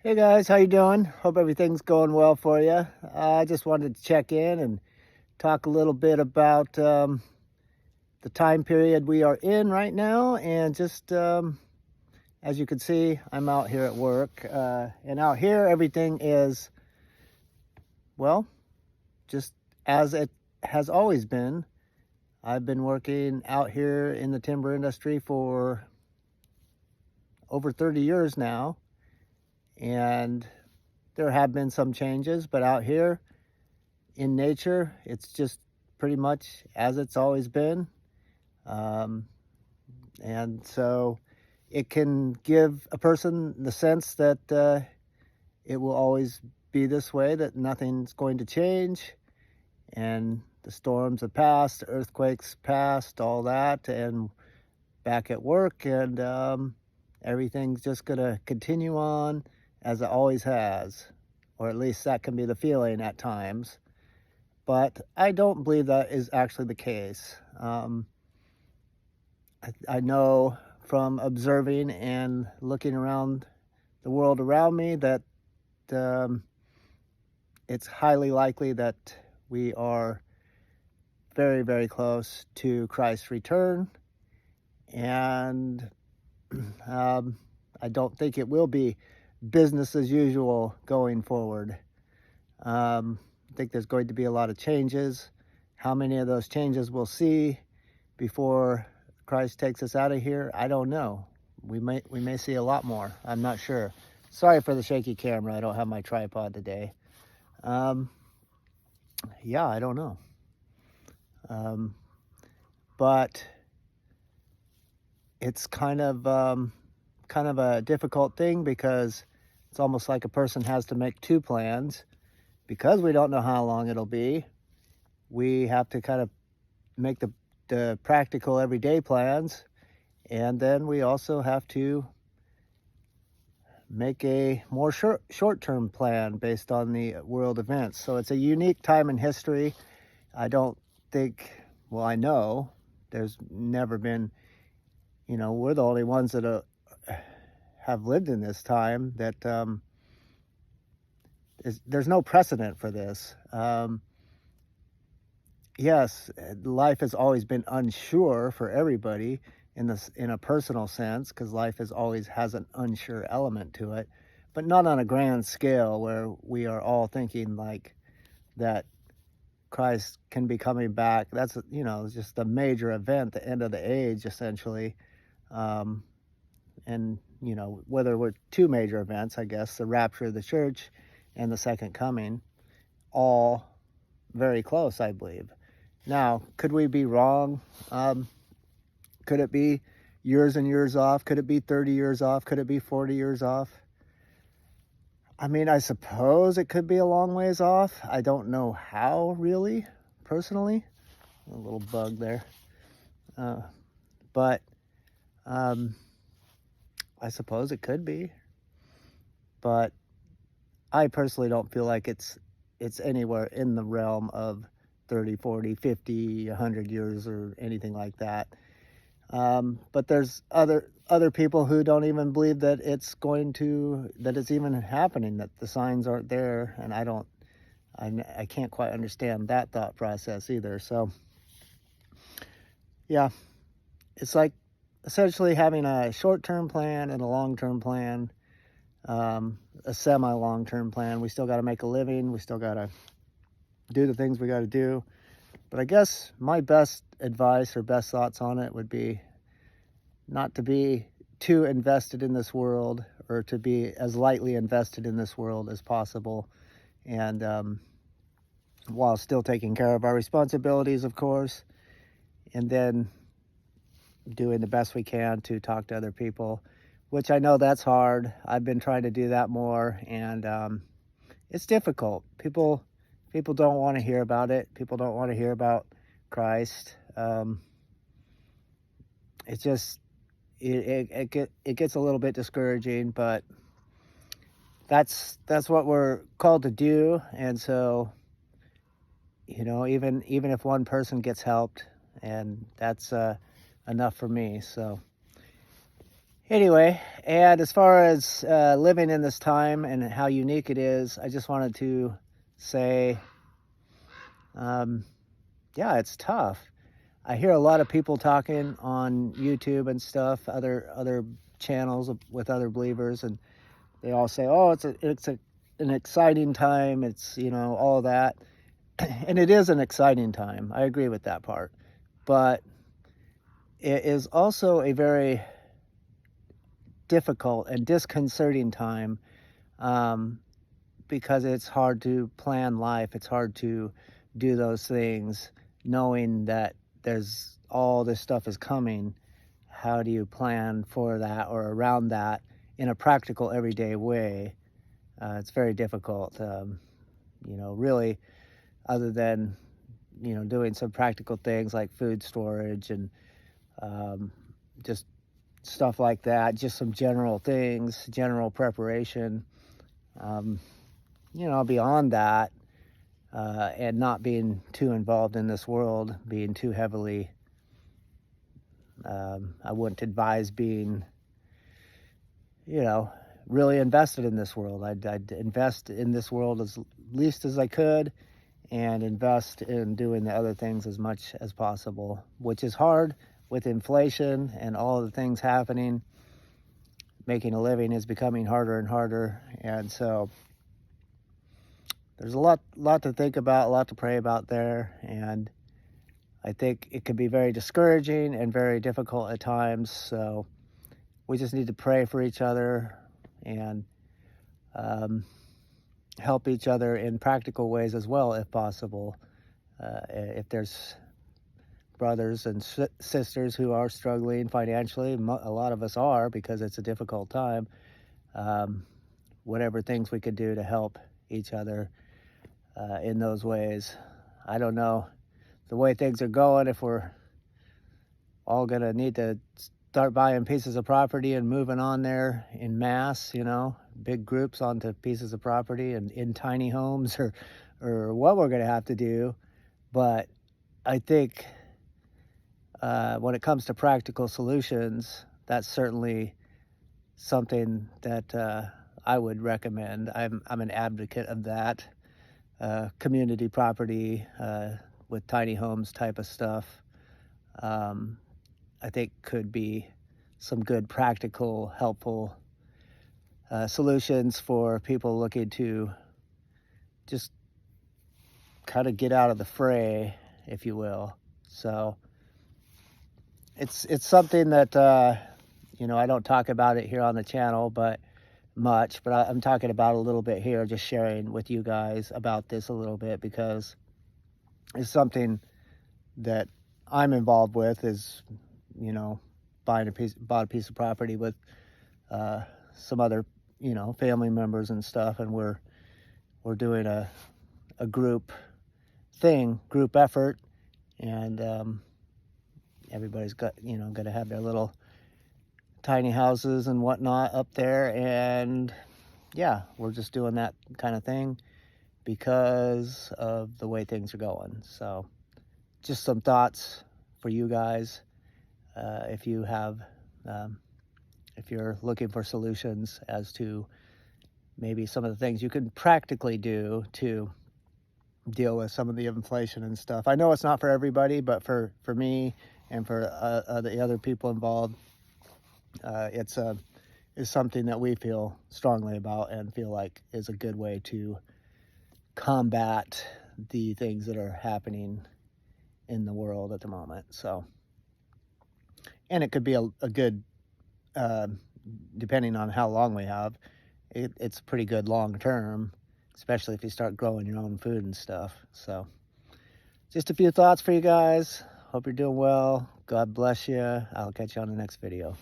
Hey guys, how you doing? Hope everything's going well for you. I just wanted to check in and talk a little bit about the time period we are in right now, and just as you can see, I'm out here at work, and out here everything is well, just as it has always been. I've been working out here in the timber industry for over 30 years now, and there have been some changes, but out here in nature, it's just pretty much as it's always been. Um, and so it can give a person the sense that it will always be this way, that nothing's going to change. And the storms have passed, the earthquakes passed, all that, and back at work, and everything's just going to continue on as it always has. Or at least that can be the feeling at times. But I don't believe that is actually the case. I know from observing and looking around the world around me that um, it's highly likely that we are very, very close to Christ's return. And I don't think it will be business as usual going forward. I think there's going to be a lot of changes. How many of those changes we'll see before Christ takes us out of here, I don't know. We may see a lot more. I'm not sure. Sorry for the shaky camera. I don't have my tripod today. Um, yeah, I don't know. But it's kind of a difficult thing, because it's almost like a person has to make two plans. Because we don't know how long it'll be, we have to kind of make the practical everyday plans, and then we also have to make a more short-term plan based on the world events. So it's a unique time in history. I don't think, well, I know there's never been, we're the only ones that have lived in this time that there's no precedent for this. Yes, life has always been unsure for everybody in a personal sense, because life always has an unsure element to it, but not on a grand scale where we are all thinking like that Christ can be coming back. That's just a major event, the end of the age, essentially. And whether we're two major events, I guess, the rapture of the church and the second coming, all very close, I believe. Now, could we be wrong? Could it be years and years off? Could it be 30 years off? Could it be 40 years off? I mean, I suppose it could be a long ways off. I don't know how, really, personally. A little bug there. But I suppose it could be. But I personally don't feel like it's anywhere in the realm of 30, 40, 50, 100 years or anything like that. But there's other people who don't even believe that it's even happening, that the signs aren't there, and I can't quite understand that thought process either. So yeah, it's like essentially having a short-term plan and a long-term plan, a semi-long-term plan. We still got to make a living. We still got to do the things we got to do. But I guess my best advice or best thoughts on it would be not to be too invested in this world, or to be as lightly invested in this world as possible. And while still taking care of our responsibilities, of course, and then doing the best we can to talk to other people, which I know that's hard. I've been trying to do that more, and it's difficult. People don't want to hear about it. People don't want to hear about Christ. It just it gets a little bit discouraging, but that's what we're called to do. And so, even if one person gets helped, and that's enough for me. So Anyway, and as far as living in this time and how unique it is, I just wanted to say, yeah, it's tough. I hear a lot of people talking on YouTube and stuff, other channels with other believers, and they all say, "Oh, an exciting time. It's all that," and it is an exciting time. I agree with that part, but it is also a very difficult and disconcerting time, um, because it's hard to plan life. It's hard to do those things knowing that there's all this stuff is coming. How do you plan for that or around that in a practical, everyday way? It's very difficult, really, other than, doing some practical things like food storage and just stuff like that, just some general things, general preparation. Beyond that, and not being too involved in this world, being too heavily, I wouldn't advise being, really invested in this world. I'd invest in this world as least as I could and invest in doing the other things as much as possible, which is hard with inflation and all of the things happening. Making a living is becoming harder and harder, and so there's a lot to think about, a lot to pray about there, and I think it can be very discouraging and very difficult at times. So we just need to pray for each other and help each other in practical ways as well, if possible. If there's brothers and sisters who are struggling financially, a lot of us are, because it's a difficult time. Whatever things we could do to help each other in those ways. I don't know the way things are going, if we're all going to need to start buying pieces of property and moving on there in mass, big groups onto pieces of property and in tiny homes, or what we're going to have to do. But I think when it comes to practical solutions, that's certainly something that I would recommend. I'm an advocate of that. Community property with tiny homes type of stuff, I think could be some good, practical, helpful solutions for people looking to just kind of get out of the fray, if you will. So it's something that I don't talk about it here on the channel, but I'm talking about a little bit here, just sharing with you guys about this a little bit, because it's something that I'm involved with, is, bought a piece of property with some other, family members and stuff, and we're doing a group effort, and everybody's got, going to have their little tiny houses and whatnot up there, and yeah, we're just doing that kind of thing because of the way things are going. So just some thoughts for you guys, if you have if you're looking for solutions as to maybe some of the things you can practically do to deal with some of the inflation and stuff. I know it's not for everybody, but for me and for the other people involved, it's something that we feel strongly about and feel like is a good way to combat the things that are happening in the world at the moment. So, and it could be a good, depending on how long we have, it's pretty good long term, especially if you start growing your own food and stuff. So just a few thoughts for you guys. Hope you're doing well. God bless you. I'll catch you on the next video.